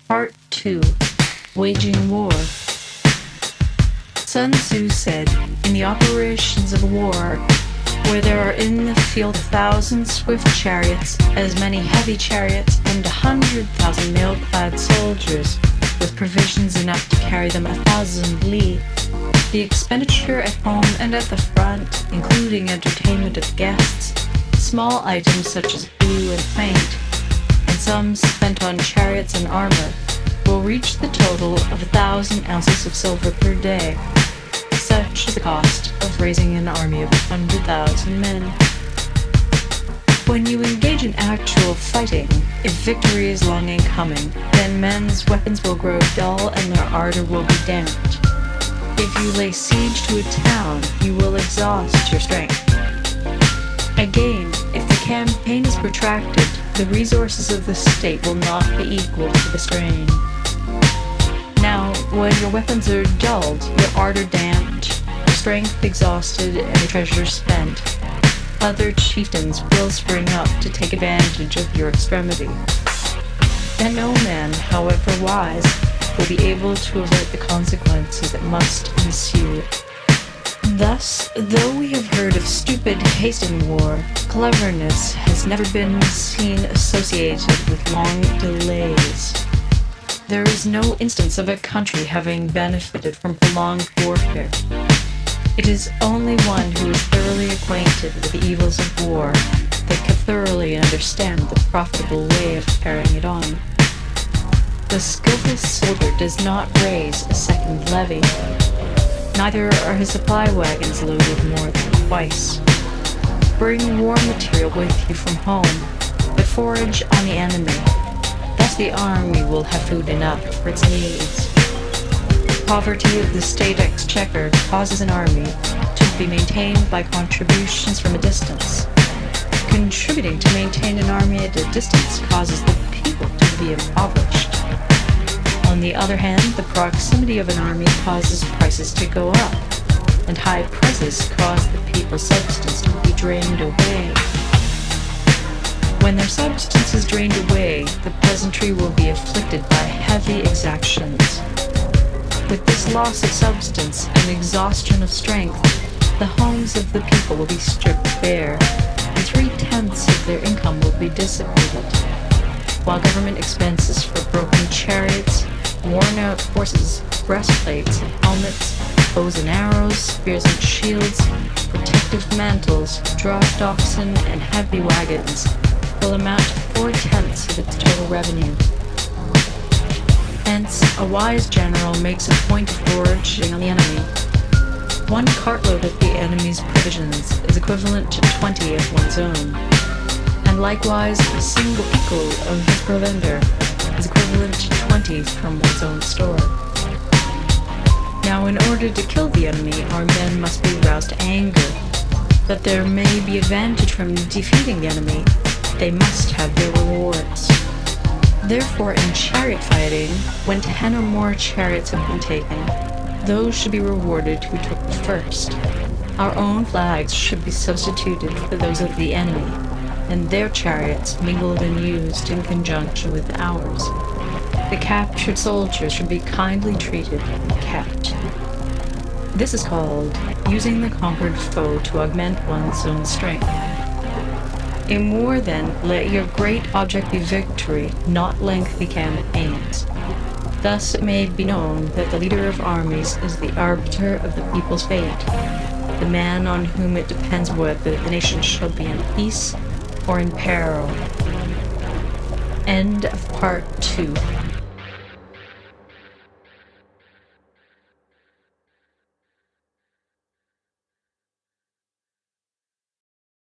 Part 2. Waging War. Sun Tzu said, "In the operations of war, where there are in the field 1,000 swift chariots, as many heavy chariots, and 100,000 mail-clad soldiers, with provisions enough to carry them 1,000 li, the expenditure at home and at the front, including entertainment of guests, small items such as glue and paint, and sums spent on chariots and armor, will reach the total of 1,000 ounces of silver per day. Such is the cost of raising an army of 100,000 men." When you engage in actual fighting, if victory is long in coming, then men's weapons will grow dull and their ardor will be damped. If you lay siege to a town, you will exhaust your strength. Again, if the campaign is protracted, the resources of the state will not be equal to the strain. Now, when your weapons are dulled, your ardor damped, your strength exhausted, and your treasure spent, other chieftains will spring up to take advantage of your extremity. And no man, however wise, will be able to avert the consequences that must ensue. Thus, though we have heard of stupid haste in war, cleverness has never been seen associated with long delays. There is no instance of a country having benefited from prolonged warfare. It is only one who is thoroughly acquainted with the evils of war that can thoroughly understand the profitable way of carrying it on. The skillful soldier does not raise a second levy. Neither are his supply wagons loaded more than twice. Bring war material with you from home, but forage on the enemy. Thus the army will have food enough for its needs. Poverty of the state exchequer causes an army to be maintained by contributions from a distance. Contributing to maintain an army at a distance causes the people to be impoverished. On the other hand, the proximity of an army causes prices to go up, and high prices cause the people's substance to be drained away. When their substance is drained away, the peasantry will be afflicted by heavy exactions. With this loss of substance and exhaustion of strength, the homes of the people will be stripped bare, and 3/10 of their income will be dissipated, while government expenses for broken chariots, worn-out horses, breastplates and helmets, bows and arrows, spears and shields, protective mantles, draft oxen, and heavy wagons will amount to 4/10 of its total revenue. Hence, a wise general makes a point of foraging on the enemy. One cartload of the enemy's provisions is equivalent to 20 of one's own, and likewise a single pickle of his provender is equivalent to 20 from one's own store. Now, in order to kill the enemy, our men must be roused to anger. That there may be advantage from defeating the enemy, they must have their rewards. Therefore, in chariot fighting, when 10 or more chariots have been taken, those should be rewarded who took the first. Our own flags should be substituted for those of the enemy, and their chariots mingled and used in conjunction with ours. The captured soldiers should be kindly treated and kept. This is called using the conquered foe to augment one's own strength. In war, then, let your great object be victory, not lengthy campaigns. Thus it may be known that the leader of armies is the arbiter of the people's fate, the man on whom it depends whether the nation shall be in peace or in peril. End of Part 2.